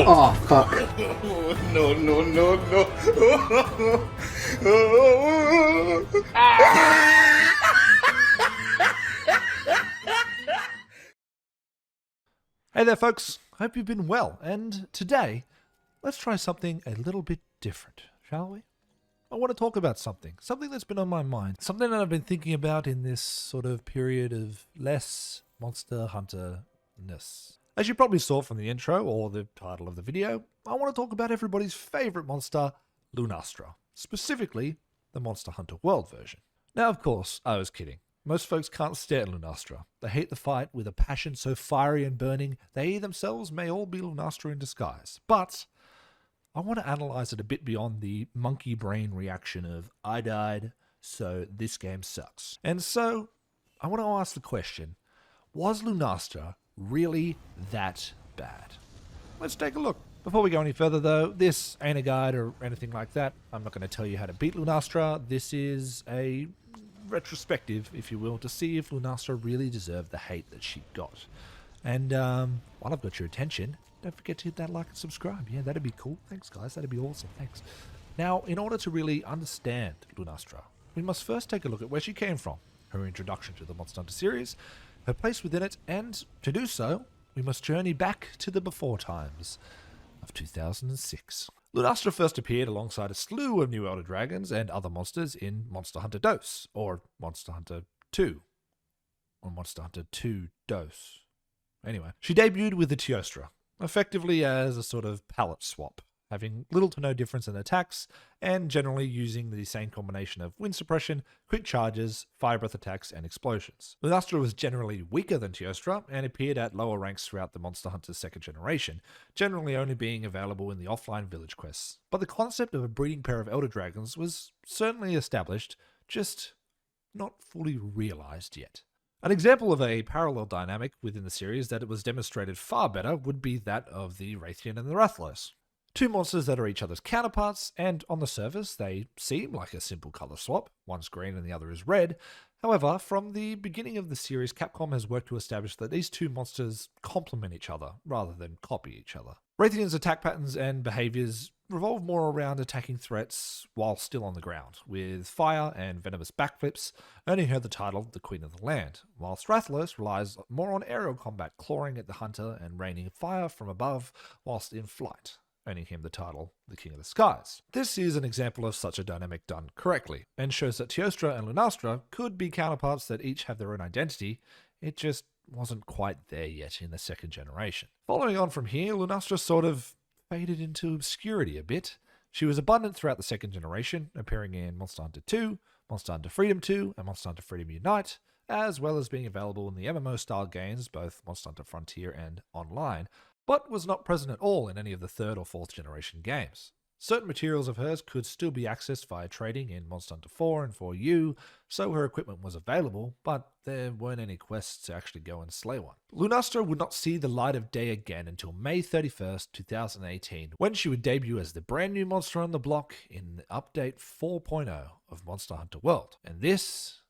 Oh, fuck. No, no, no, no. Hey there folks, hope you've been well, and today, let's try something a little bit different, shall we? I want to talk about something that's been on my mind, something that I've been thinking about in this sort of period of less Monster Hunter-ness. As you probably saw from the intro or the title of the video, I want to talk about everybody's favourite monster, Lunastra, specifically the Monster Hunter World version. Now of course, I was kidding. Most folks can't stand Lunastra. They hate the fight with a passion so fiery and burning, they themselves may all be Lunastra in disguise. But I want to analyze it a bit beyond the monkey brain reaction of, I died, so this game sucks. And so, I want to ask the question, was Lunastra really that bad? Let's take a look. Before we go any further though, this ain't a guide or anything like that. I'm not going to tell you how to beat Lunastra. This is a retrospective, if you will, to see if Lunastra really deserved the hate that she got. And while I've got your attention, don't forget to hit that like and subscribe. Yeah, that'd be cool. Thanks guys, that'd be awesome. Thanks. Now, in order to really understand Lunastra, we must first take a look at where she came from, her introduction to the Monster Hunter series, her place within it, and to do so, we must journey back to the before times of 2006. Lunastra first appeared alongside a slew of new Elder Dragons and other monsters in Monster Hunter DOS, or Monster Hunter 2, or Monster Hunter 2 DOS. Anyway, she debuted with the Teostra, effectively as a sort of palette swap, having little to no difference in attacks, and generally using the same combination of wind suppression, quick charges, fire breath attacks, and explosions. Lunastra was generally weaker than Teostra, and appeared at lower ranks throughout the Monster Hunter's second generation, generally only being available in the offline village quests. But the concept of a breeding pair of Elder Dragons was certainly established, just not fully realized yet. An example of a parallel dynamic within the series that it was demonstrated far better would be that of the Raytheon and the Rathalos. Two monsters that are each other's counterparts, and on the surface they seem like a simple colour swap, one's green and the other is red. However, from the beginning of the series, Capcom has worked to establish that these two monsters complement each other, rather than copy each other. Raytheon's attack patterns and behaviours revolve more around attacking threats while still on the ground, with fire and venomous backflips earning her the title the Queen of the Land, whilst Rathalos relies more on aerial combat, clawing at the hunter and raining fire from above whilst in flight, earning him the title the King of the Skies. This is an example of such a dynamic done correctly, and shows that Teostra and Lunastra could be counterparts that each have their own identity. It just wasn't quite there yet in the second generation. Following on from here, Lunastra sort of faded into obscurity a bit. She was abundant throughout the second generation, appearing in Monster Hunter 2, Monster Hunter Freedom 2, and Monster Hunter Freedom Unite, as well as being available in the MMO-style games, both Monster Hunter Frontier and Online, but was not present at all in any of the third or fourth generation games. Certain materials of hers could still be accessed via trading in Monster Hunter 4 and 4U, so her equipment was available, but there weren't any quests to actually go and slay one. Lunastra would not see the light of day again until May 31st, 2018, when she would debut as the brand new monster on the block in the update 4.0 of Monster Hunter World. And this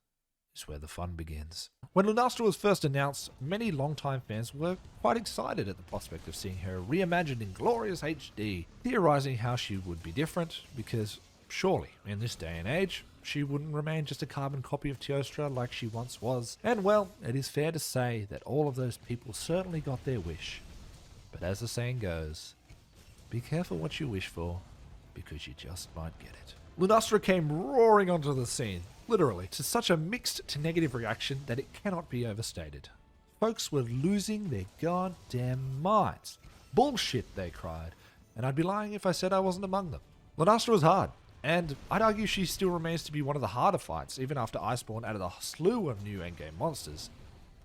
is where the fun begins. When Lunastra was first announced, many longtime fans were quite excited at the prospect of seeing her reimagined in glorious HD, theorizing how she would be different, because surely, in this day and age, she wouldn't remain just a carbon copy of Teostra like she once was. And well, it is fair to say that all of those people certainly got their wish. But as the saying goes, be careful what you wish for, because you just might get it. Lunastra came roaring onto the scene, literally, to such a mixed to negative reaction that it cannot be overstated. Folks were losing their goddamn minds. Bullshit, they cried, and I'd be lying if I said I wasn't among them. Lunastra was hard, and I'd argue she still remains to be one of the harder fights, even after Iceborne added a slew of new endgame monsters.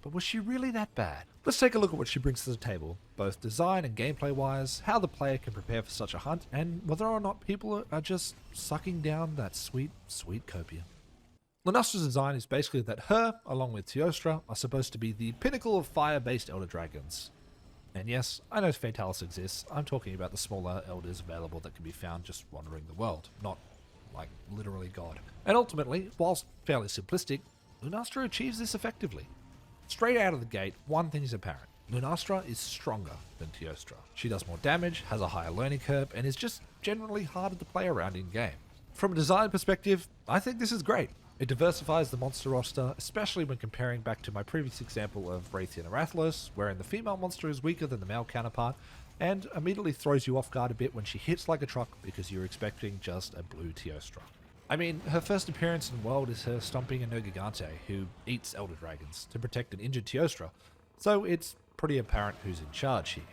But was she really that bad? Let's take a look at what she brings to the table, both design and gameplay wise, how the player can prepare for such a hunt, and whether or not people are just sucking down that sweet, sweet copium. Lunastra's design is basically that her, along with Teostra, are supposed to be the pinnacle of fire-based Elder Dragons. And yes, I know Fatalis exists, I'm talking about the smaller Elders available that can be found just wandering the world, not, like, literally God. And ultimately, whilst fairly simplistic, Lunastra achieves this effectively. Straight out of the gate, one thing is apparent. Lunastra is stronger than Teostra. She does more damage, has a higher learning curve, and is just generally harder to play around in game. From a design perspective, I think this is great. It diversifies the monster roster, especially when comparing back to my previous example of Raytheon Arathlos, wherein the female monster is weaker than the male counterpart, and immediately throws you off guard a bit when she hits like a truck because you're expecting just a blue Teostra. I mean, her first appearance in World is her stomping a Nergigante, who eats Elder Dragons, to protect an injured Teostra, so it's pretty apparent who's in charge here.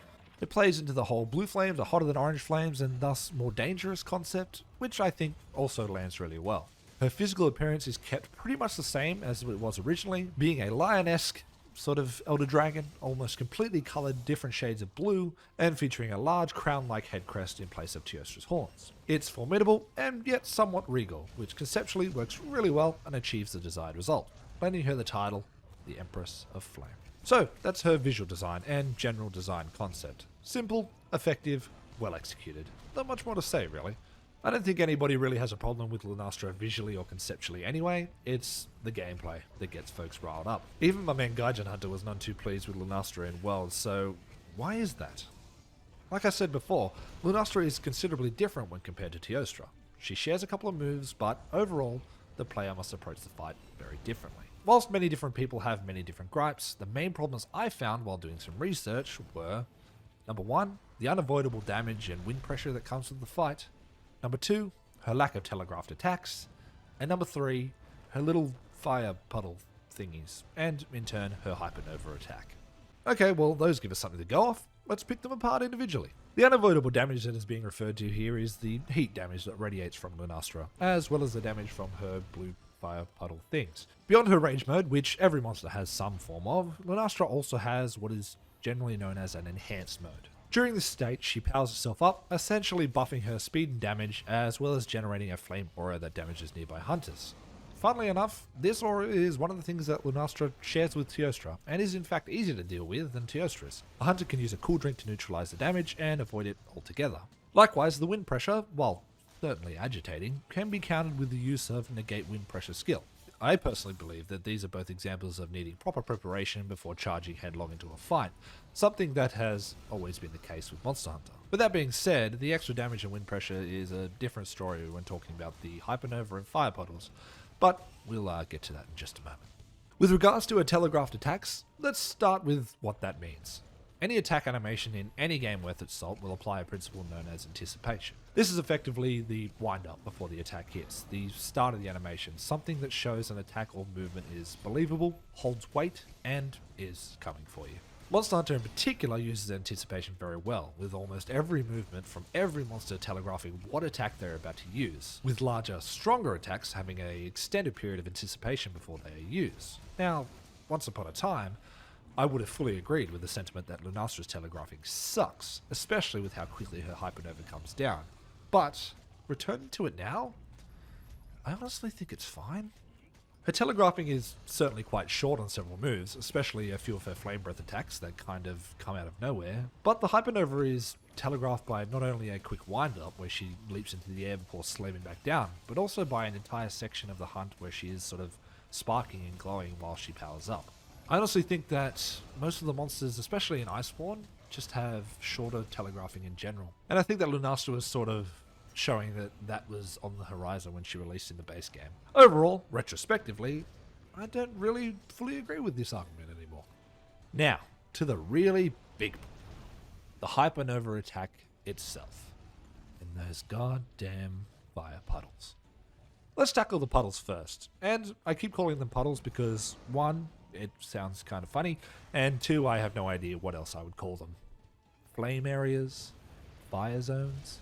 It plays into the whole blue flames are hotter than orange flames and thus more dangerous concept, which I think also lands really well. Her physical appearance is kept pretty much the same as it was originally, being a lion-esque sort of Elder Dragon, almost completely coloured different shades of blue, and featuring a large crown-like head crest in place of Teostra's horns. It's formidable and yet somewhat regal, which conceptually works really well and achieves the desired result, lending her the title, the Empress of Flame. So, that's her visual design and general design concept. Simple, effective, well executed. Not much more to say, really. I don't think anybody really has a problem with Lunastra visually or conceptually anyway. It's the gameplay that gets folks riled up. Even my man Gaijin Hunter was none too pleased with Lunastra in Worlds, so why is that? Like I said before, Lunastra is considerably different when compared to Teostra. She shares a couple of moves, but overall, the player must approach the fight very differently. Whilst many different people have many different gripes, the main problems I found while doing some research were: number 1, the unavoidable damage and wind pressure that comes with the fight; number 2, her lack of telegraphed attacks; and number 3, her little fire puddle thingies, and in turn, her hypernova attack. Okay, well, those give us something to go off. Let's pick them apart individually. The unavoidable damage that is being referred to here is the heat damage that radiates from Lunastra, as well as the damage from her blue fire puddle things. Beyond her rage mode, which every monster has some form of, Lunastra also has what is generally known as an enhanced mode. During this state, she powers herself up, essentially buffing her speed and damage, as well as generating a flame aura that damages nearby hunters. Funnily enough, this aura is one of the things that Lunastra shares with Teostra, and is in fact easier to deal with than Teostra's. A hunter can use a cool drink to neutralize the damage and avoid it altogether. Likewise, the wind pressure, while certainly agitating, can be countered with the use of negate wind pressure skill. I personally believe that these are both examples of needing proper preparation before charging headlong into a fight, something that has always been the case with Monster Hunter. With that being said, the extra damage and wind pressure is a different story when talking about the hypernova and fire puddles, but we'll get to that in just a moment. With regards to her telegraphed attacks, let's start with what that means. Any attack animation in any game worth its salt will apply a principle known as anticipation. This is effectively the wind-up before the attack hits, the start of the animation, something that shows an attack or movement is believable, holds weight, and is coming for you. Monster Hunter in particular uses anticipation very well, with almost every movement from every monster telegraphing what attack they're about to use, with larger, stronger attacks having an extended period of anticipation before they are used. Now, once upon a time, I would have fully agreed with the sentiment that Lunastra's telegraphing sucks, especially with how quickly her hypernova comes down. But, returning to it now, I honestly think it's fine. Her telegraphing is certainly quite short on several moves, especially a few of her flame breath attacks that kind of come out of nowhere, but the hypernova is telegraphed by not only a quick wind-up where she leaps into the air before slamming back down, but also by an entire section of the hunt where she is sort of sparking and glowing while she powers up. I honestly think that most of the monsters, especially in Iceborne, just have shorter telegraphing in general. And I think that Lunastra was sort of showing that that was on the horizon when she released in the base game. Overall, retrospectively, I don't really fully agree with this argument anymore. Now, to the really big point. The hypernova attack itself. And those goddamn fire puddles. Let's tackle the puddles first. And I keep calling them puddles because, 1, it sounds kind of funny, and 2, I have no idea what else I would call them. Flame areas? Fire zones?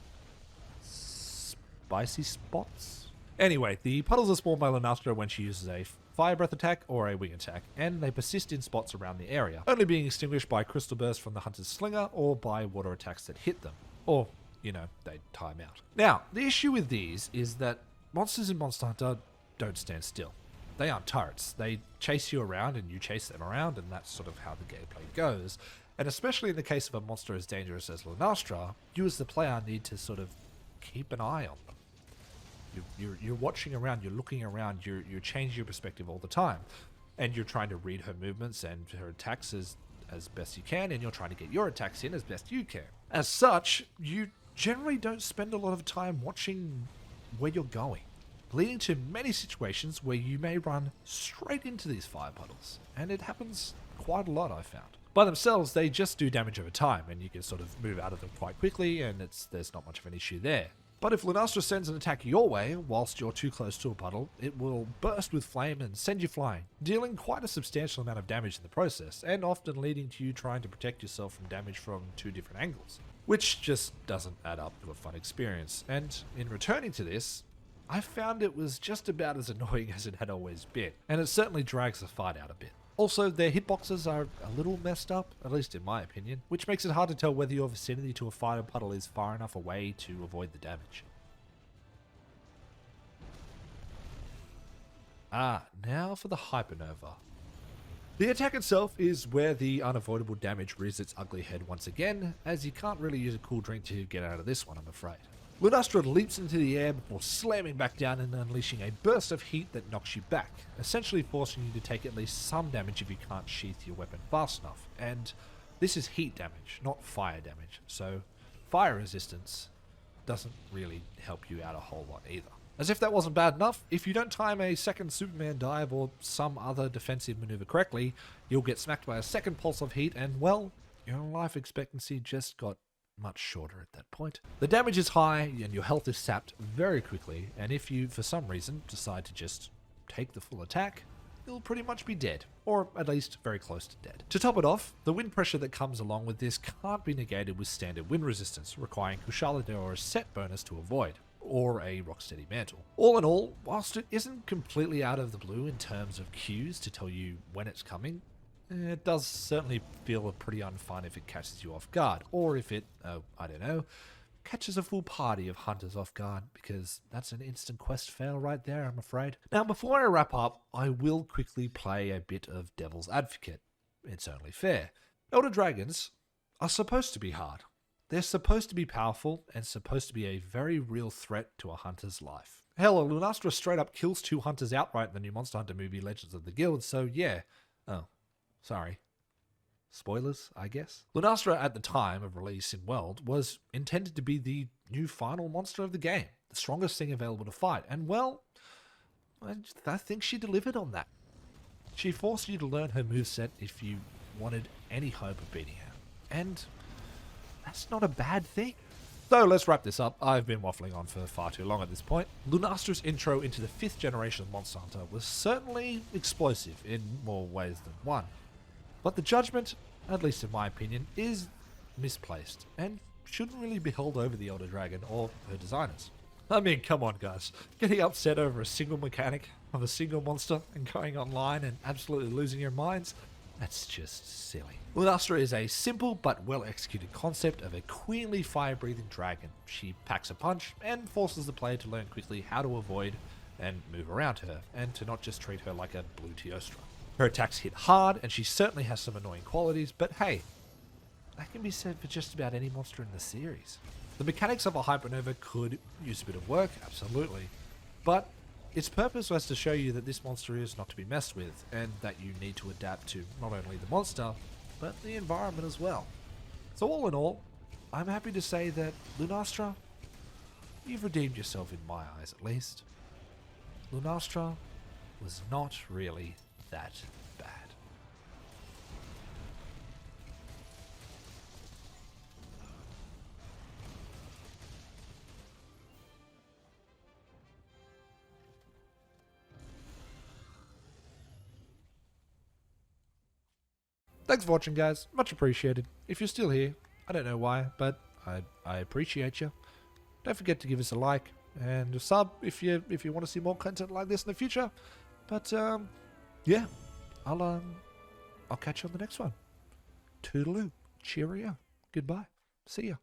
Spicy spots? Anyway, the puddles are spawned by Lunastra when she uses a fire breath attack or a wing attack, and they persist in spots around the area, only being extinguished by crystal bursts from the hunter's slinger or by water attacks that hit them. Or, they time out. Now, the issue with these is that monsters in Monster Hunter don't stand still. They aren't turrets. They chase you around and you chase them around, and that's sort of how the gameplay goes. And especially in the case of a monster as dangerous as Lunastra, you as the player need to sort of keep an eye on them. You're watching around, you're looking around, you're changing your perspective all the time. And you're trying to read her movements and her attacks as as best you can, and you're trying to get your attacks in as best you can. As such, you generally don't spend a lot of time watching where you're going, leading to many situations where you may run straight into these fire puddles, and it happens quite a lot, I've found. By themselves, they just do damage over time, and you can sort of move out of them quite quickly, and there's not much of an issue there. But if Lunastra sends an attack your way whilst you're too close to a puddle, it will burst with flame and send you flying, dealing quite a substantial amount of damage in the process, and often leading to you trying to protect yourself from damage from 2 different angles, which just doesn't add up to a fun experience. And in returning to this, I found it was just about as annoying as it had always been, and it certainly drags the fight out a bit. Also, their hitboxes are a little messed up, at least in my opinion, which makes it hard to tell whether your vicinity to a fire puddle is far enough away to avoid the damage. Now for the hypernova. The attack itself is where the unavoidable damage rears its ugly head once again, as you can't really use a cool drink to get out of this one, I'm afraid. Lunastra leaps into the air before slamming back down and unleashing a burst of heat that knocks you back, essentially forcing you to take at least some damage if you can't sheath your weapon fast enough. And this is heat damage, not fire damage, so fire resistance doesn't really help you out a whole lot either. As if that wasn't bad enough, if you don't time a second Superman dive or some other defensive maneuver correctly, you'll get smacked by a second pulse of heat and, well, your life expectancy just got much shorter at that point. The damage is high and your health is sapped very quickly, and if you, for some reason, decide to just take the full attack, you'll pretty much be dead, or at least very close to dead. To top it off, the wind pressure that comes along with this can't be negated with standard wind resistance, requiring Kushala or a set bonus to avoid, or a rocksteady mantle. All in all, whilst it isn't completely out of the blue in terms of cues to tell you when it's coming, it does certainly feel pretty unfun if it catches you off guard, or if it, I don't know, catches a full party of hunters off guard, because that's an instant quest fail right there, I'm afraid. Now, before I wrap up, I will quickly play a bit of devil's advocate. It's only fair. Elder Dragons are supposed to be hard. They're supposed to be powerful, and supposed to be a very real threat to a hunter's life. Hell, Lunastra straight up kills 2 hunters outright in the new Monster Hunter movie Legends of the Guild, so yeah. Oh. Sorry. Spoilers, I guess. Lunastra at the time of release in World was intended to be the new final monster of the game, the strongest thing available to fight, and well, I think she delivered on that. She forced you to learn her moveset if you wanted any hope of beating her, and that's not a bad thing. So let's wrap this up. I've been waffling on for far too long at this point. Lunastra's intro into the 5th generation of Monster Hunter was certainly explosive in more ways than one. But the judgment, at least in my opinion, is misplaced, and shouldn't really be held over the Elder Dragon or her designers. I mean, come on guys, getting upset over a single mechanic of a single monster and going online and absolutely losing your minds, that's just silly. Lunastra is a simple but well executed concept of a queenly fire-breathing dragon. She packs a punch and forces the player to learn quickly how to avoid and move around her, and to not just treat her like a blue Teostra. Her attacks hit hard, and she certainly has some annoying qualities, but hey, that can be said for just about any monster in the series. The mechanics of a hypernova could use a bit of work, absolutely, but its purpose was to show you that this monster is not to be messed with, and that you need to adapt to not only the monster, but the environment as well. So all in all, I'm happy to say that Lunastra, you've redeemed yourself in my eyes at least. Lunastra was not really that bad. Thanks for watching, guys. Much appreciated. If you're still here, I don't know why, but I appreciate you. Don't forget to give us a like and a sub if you want to see more content like this in the future. But yeah, I'll catch you on the next one. Toodaloo. Cheerio. Goodbye. See ya.